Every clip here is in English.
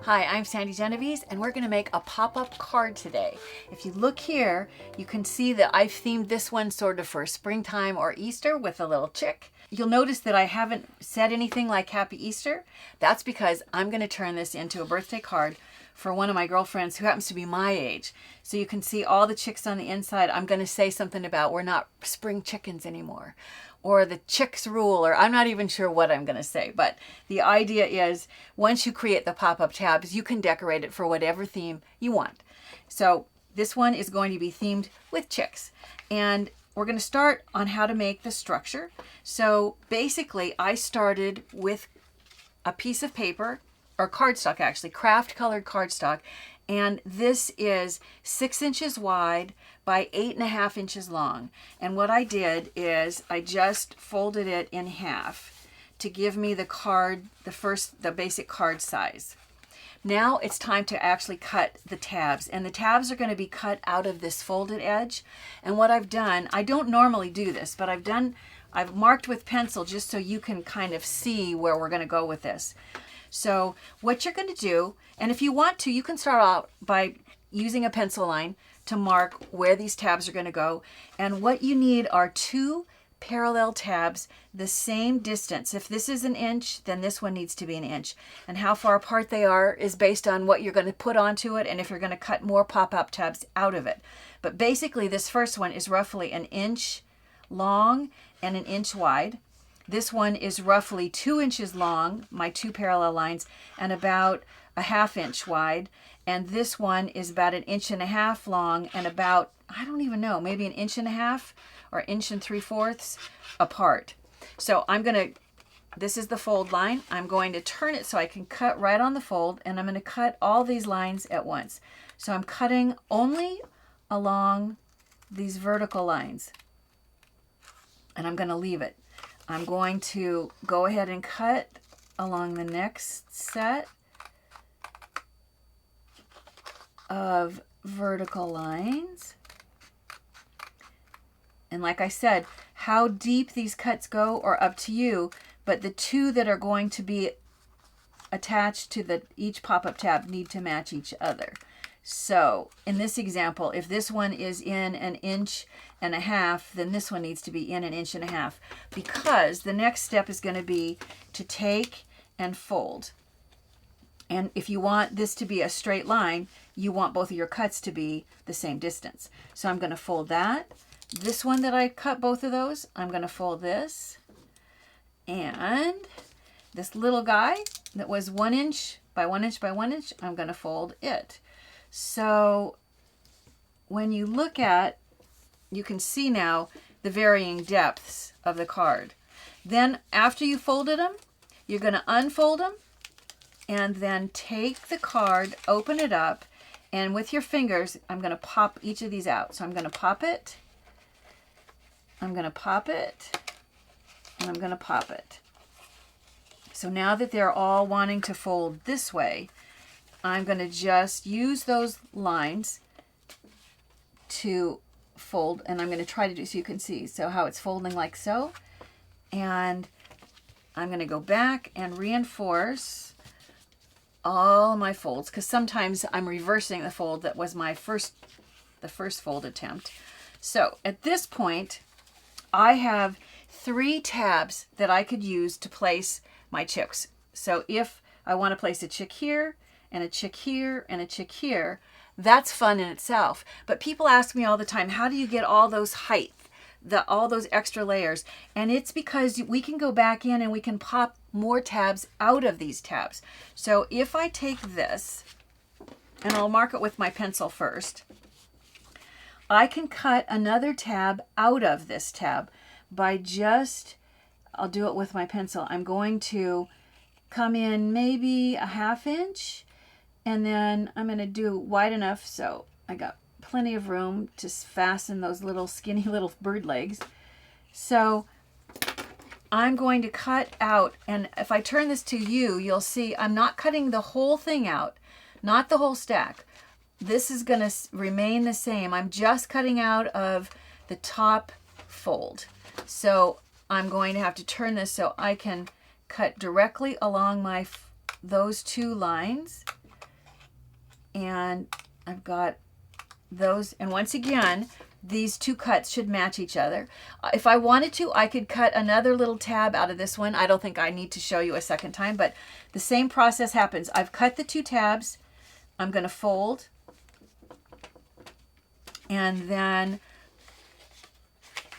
Hi, I'm Sandi Genovese, and we're going to make a pop-up card today. If you look here, you can see that I've themed this one sort of for springtime or Easter with a little chick. You'll notice that I haven't said anything like Happy Easter. That's because I'm going to turn this into a birthday card for one of my girlfriends who happens to be my age. So you can see all the chicks on the inside. I'm going to say something about we're not spring chickens anymore, or the chicks rule, or I'm not even sure what I'm going to say. But the idea is once you create the pop-up tabs, you can decorate it for whatever theme you want. So this one is going to be themed with chicks. And we're going to start on how to make the structure. So basically, I started with a piece of paper, or cardstock actually, craft colored cardstock. And this is 6 inches wide by 8.5 inches long. And what I did is I just folded it in half to give me the card, the basic card size. Now it's time to actually cut the tabs, and the tabs are going to be cut out of this folded edge. And what I've done, I don't normally do this, but I've marked with pencil just so you can kind of see where we're going to go with this. So what you're going to do, and if you want to, you can start out by using a pencil line to mark where these tabs are going to go. And what you need are 2 parallel tabs the same distance. If this is 1 inch, then this one needs to be 1 inch. And how far apart they are is based on what you're going to put onto it and if you're going to cut more pop-up tabs out of it. But basically this first one is roughly 1 inch long and 1 inch wide. This one is roughly 2 inches long, my 2 parallel lines, and about 1/2 inch wide. And this one is about 1.5 inches long and about, I don't even know, maybe 1.5 inches or 1 3/4 apart. So this is the fold line. I'm going to turn it so I can cut right on the fold, and I'm going to cut all these lines at once. So I'm cutting only along these vertical lines, and I'm going to leave it. I'm going to go ahead and cut along the next set of vertical lines. And like I said, how deep these cuts go are up to you, but the 2 that are going to be attached to each pop-up tab need to match each other. So in this example, if this one is in 1.5 inches, then this one needs to be in 1.5 inches, because the next step is going to be to take and fold. And if you want this to be a straight line, you want both of your cuts to be the same distance. So I'm going to fold that. This one that I cut both of those, I'm going to fold this. And this little guy that was 1 inch by 1 inch by 1 inch, I'm going to fold it. So when you look at, you can see now the varying depths of the card. Then after you folded them, you're going to unfold them and then take the card, open it up, and with your fingers, I'm going to pop each of these out. So I'm going to pop it, I'm going to pop it, and I'm going to pop it. So now that they're all wanting to fold this way, I'm going to just use those lines to fold, and I'm going to try to do so you can see so how it's folding like so. And I'm going to go back and reinforce all my folds, because sometimes I'm reversing the fold that was the first fold attempt. So at this point, I have 3 tabs that I could use to place my chicks. So if I want to place a chick here, and a chick here, and a chick here, that's fun in itself. But people ask me all the time, how do you get all those height, all those extra layers? And it's because we can go back in and we can pop more tabs out of these tabs. So if I take this, and I'll mark it with my pencil first, I can cut another tab out of this tab by I'll do it with my pencil. I'm going to come in maybe 1/2 inch, and then I'm going to do wide enough so I got plenty of room to fasten those little skinny little bird legs. So I'm going to cut out, and if I turn this to you, you'll see I'm not cutting the whole thing out, not the whole stack. This is going to remain the same. I'm just cutting out of the top fold. So I'm going to have to turn this so I can cut directly along those 2 lines. And I've got those, and once again, these two cuts should match each other. If I wanted to, I could cut another little tab out of this one. I don't think I need to show you a second time, but the same process happens. I've cut the two tabs. I'm going to fold and then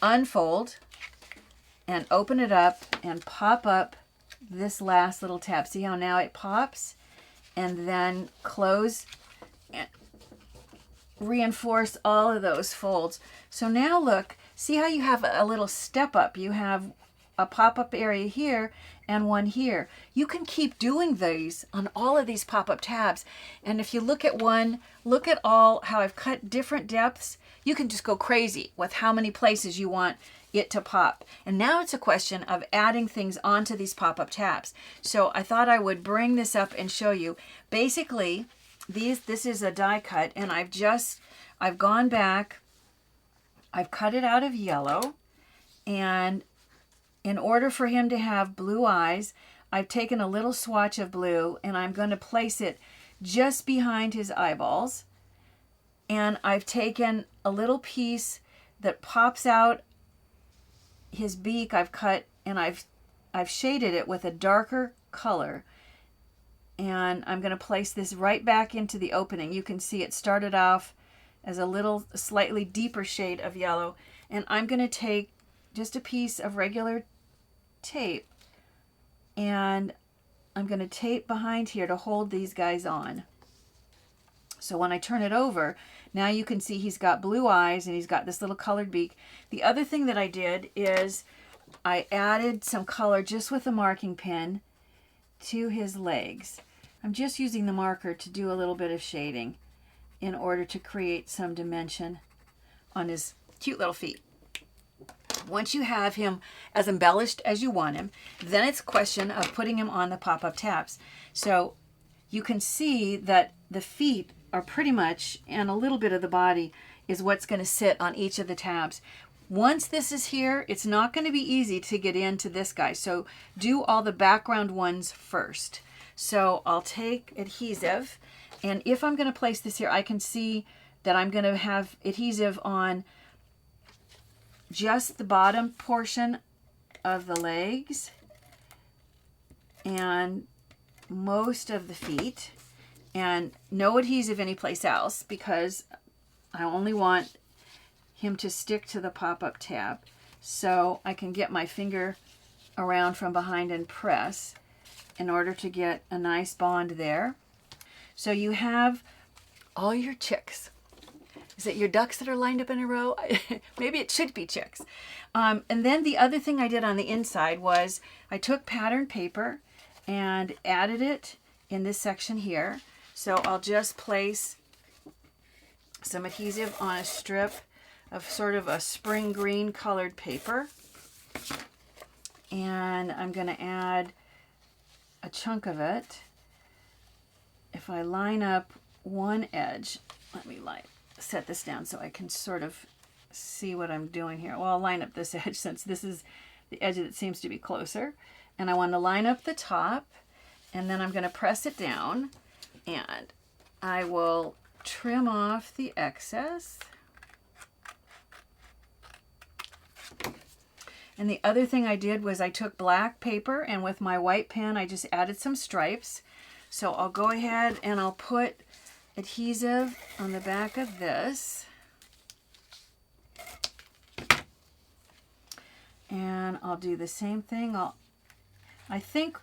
unfold and open it up and pop up this last little tab. See how now it pops? And then close and reinforce all of those folds. So now look, see how you have a little step up. You have a pop-up area here and one here. You can keep doing these on all of these pop-up tabs. And if you look at one, look at all how I've cut different depths. You can just go crazy with how many places you want it to pop. And now it's a question of adding things onto these pop-up tabs. So I thought I would bring this up and show you. Basically, this is a die cut, and I've gone back, I've cut it out of yellow, and in order for him to have blue eyes, I've taken a little swatch of blue and I'm going to place it just behind his eyeballs. And I've taken a little piece that pops out his beak. I've cut and I've shaded it with a darker color. And I'm going to place this right back into the opening. You can see it started off as a little slightly deeper shade of yellow. And I'm going to take just a piece of regular tape and I'm going to tape behind here to hold these guys on. So when I turn it over, now you can see he's got blue eyes and he's got this little colored beak. The other thing that I did is I added some color just with a marking pen to his legs. I'm just using the marker to do a little bit of shading in order to create some dimension on his cute little feet. Once you have him as embellished as you want him, then it's a question of putting him on the pop-up tabs. So you can see that the feet are pretty much, and a little bit of the body is what's going to sit on each of the tabs. Once this is here, it's not going to be easy to get into this guy. So do all the background ones first. So I'll take adhesive, and if I'm going to place this here, I can see that I'm going to have adhesive on just the bottom portion of the legs and most of the feet, and no adhesive anyplace else because I only want him to stick to the pop-up tab. So I can get my finger around from behind and press in order to get a nice bond there. So you have all your chicks. Is it your ducks that are lined up in a row? Maybe it should be chicks. And then the other thing I did on the inside was I took pattern paper and added it in this section here. So I'll just place some adhesive on a strip of sort of a spring green colored paper. And I'm going to add a chunk of it. If I line up one edge, let me set this down so I can sort of see what I'm doing here. Well, I'll line up this edge since this is the edge that seems to be closer. And I want to line up the top, and then I'm going to press it down, and I will trim off the excess. And the other thing I did was I took black paper, and with my white pen I just added some stripes. So I'll go ahead and I'll put adhesive on the back of this. And I'll do the same thing. I think,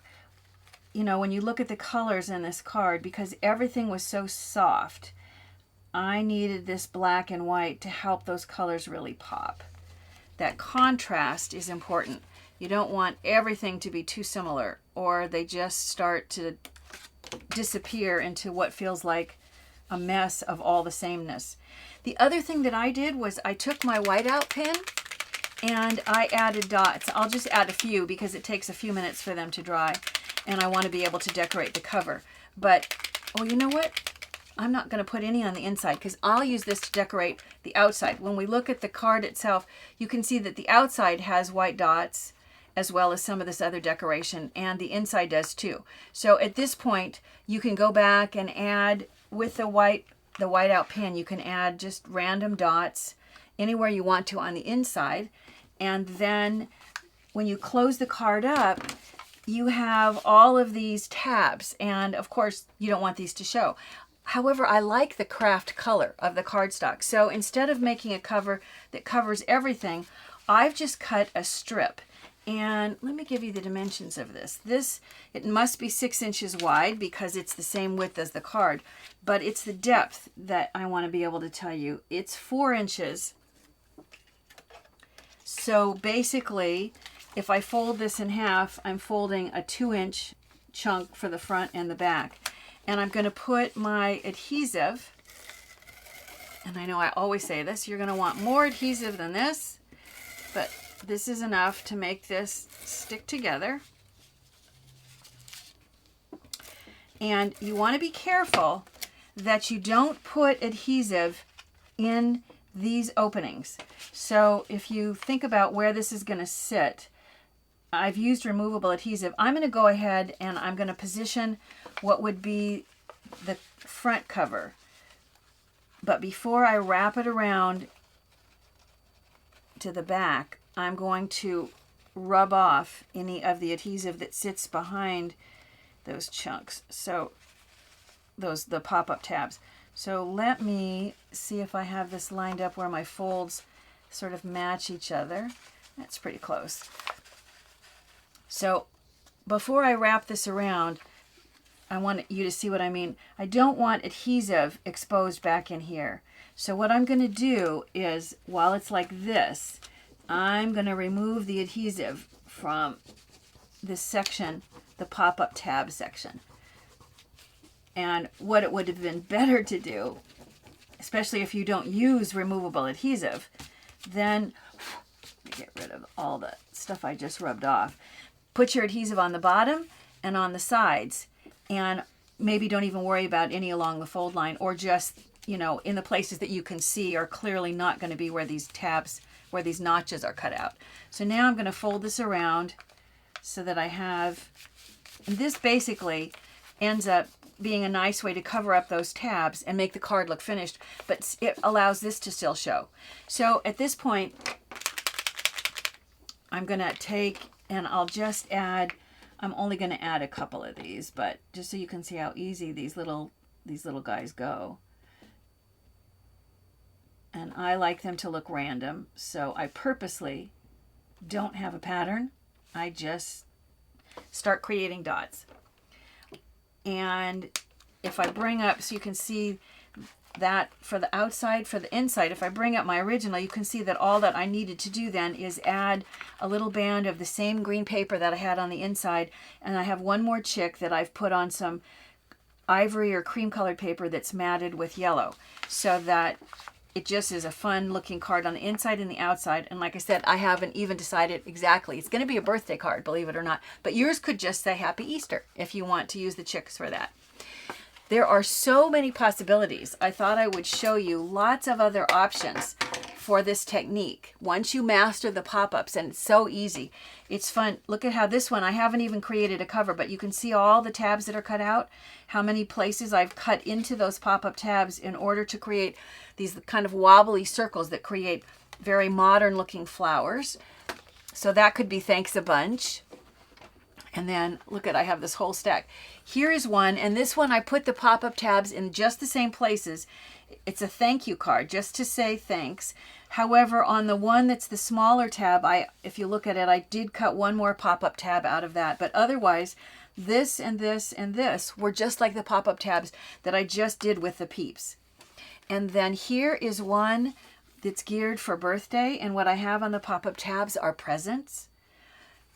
you know, when you look at the colors in this card, because everything was so soft, I needed this black and white to help those colors really pop. That contrast is important. You don't want everything to be too similar, or they just start to disappear into what feels like a mess of all the sameness. The other thing that I did was I took my whiteout pen and I added dots. I'll just add a few because it takes a few minutes for them to dry, and I want to be able to decorate the cover. But, oh, you know what? I'm not going to put any on the inside because I'll use this to decorate the outside. When we look at the card itself, you can see that the outside has white dots as well as some of this other decoration, and the inside does too. So at this point, you can go back and add with the whiteout pen, you can add just random dots anywhere you want to on the inside. And then when you close the card up, you have all of these tabs. And of course, you don't want these to show. However, I like the craft color of the cardstock. So instead of making a cover that covers everything, I've just cut a strip. And let me give you the dimensions of this. It must be 6 inches wide because it's the same width as the card, but it's the depth that I want to be able to tell you. It's 4 inches. So basically, if I fold this in half, I'm folding a 2-inch chunk for the front and the back. And I'm going to put my adhesive, and I know I always say this, you're going to want more adhesive than this, but this is enough to make this stick together. And you want to be careful that you don't put adhesive in these openings. So if you think about where this is going to sit, I've used removable adhesive. I'm going to go ahead and I'm going to position what would be the front cover. But before I wrap it around to the back, I'm going to rub off any of the adhesive that sits behind those chunks. So the pop-up tabs. So let me see if I have this lined up where my folds sort of match each other. That's pretty close. So before I wrap this around, I want you to see what I mean. I don't want adhesive exposed back in here. So what I'm going to do is, while it's like this, I'm going to remove the adhesive from this section, the pop-up tab section. And what it would have been better to do, especially if you don't use removable adhesive, then get rid of all the stuff I just rubbed off. Put your adhesive on the bottom and on the sides, and maybe don't even worry about any along the fold line, or just, you know, in the places that you can see are clearly not going to be where these tabs, where these notches are cut out. So now I'm going to fold this around so that I have, and this basically ends up being a nice way to cover up those tabs and make the card look finished, but it allows this to still show. So at this point, I'm going to take, and I'll just add, I'm only going to add a couple of these, but just so you can see how easy these little guys go. And I like them to look random, so I purposely don't have a pattern. I just start creating dots. And if I bring up, so you can see that for the outside, for the inside, if I bring up my original, you can see that all that I needed to do then is add a little band of the same green paper that I had on the inside. And I have one more chick that I've put on some ivory or cream colored paper that's matted with yellow, so that it just is a fun looking card on the inside and the outside. And like I said, I haven't even decided exactly. It's going to be a birthday card, believe it or not. But yours could just say Happy Easter if you want to use the chicks for that. There are so many possibilities. I thought I would show you lots of other options for this technique. Once you master the pop-ups, and it's so easy. It's fun. Look at how this one, I haven't even created a cover, but you can see all the tabs that are cut out, how many places I've cut into those pop-up tabs in order to create these kind of wobbly circles that create very modern looking flowers. So that could be thanks a bunch. And then look at, I have this whole stack. Here is one, and this one I put the pop-up tabs in just the same places. It's a thank you card, just to say thanks. However, on the one that's the smaller tab, if you look at it, I did cut one more pop-up tab out of that. But otherwise, this and this and this were just like the pop-up tabs that I just did with the peeps. And then here is one that's geared for birthday, and what I have on the pop-up tabs are presents.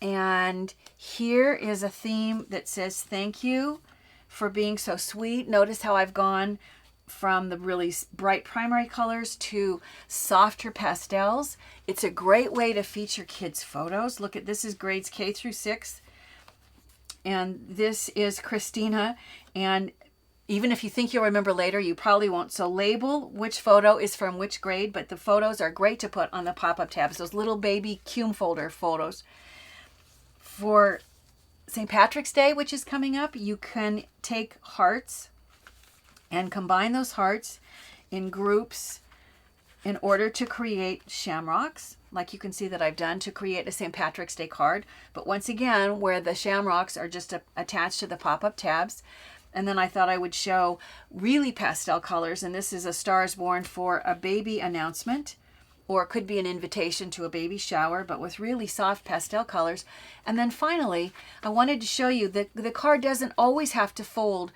And here is a theme that says thank you for being so sweet. Notice how I've gone from the really bright primary colors to softer pastels. It's a great way to feature kids' photos. Look at, this is grades K through 6. And this is Christina. And even if you think you'll remember later, you probably won't. So label which photo is from which grade, but the photos are great to put on the pop-up tabs, those little baby cume folder photos. For St. Patrick's Day, which is coming up, you can take hearts and combine those hearts in groups in order to create shamrocks, like you can see that I've done to create a St. Patrick's Day card. But once again, where the shamrocks are just attached to the pop-up tabs. And then I thought I would show really pastel colors, and this is a Star is Born for a baby announcement, or it could be an invitation to a baby shower, but with really soft pastel colors. And then finally, I wanted to show you that the card doesn't always have to fold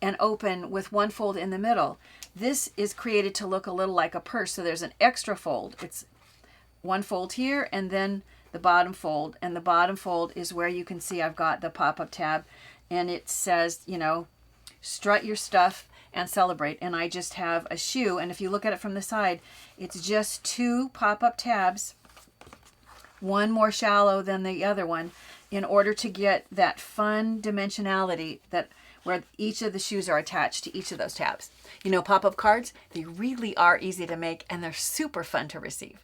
and open with one fold in the middle. This is created to look a little like a purse, so there's an extra fold. It's one fold here and then the bottom fold, and the bottom fold is where you can see I've got the pop-up tab, and it says, you know, strut your stuff and celebrate. And I just have a shoe, and if you look at it from the side, it's just 2 pop-up tabs, one more shallow than the other one, in order to get that fun dimensionality that where each of the shoes are attached to each of those tabs. You know, pop-up cards, they really are easy to make, and they're super fun to receive.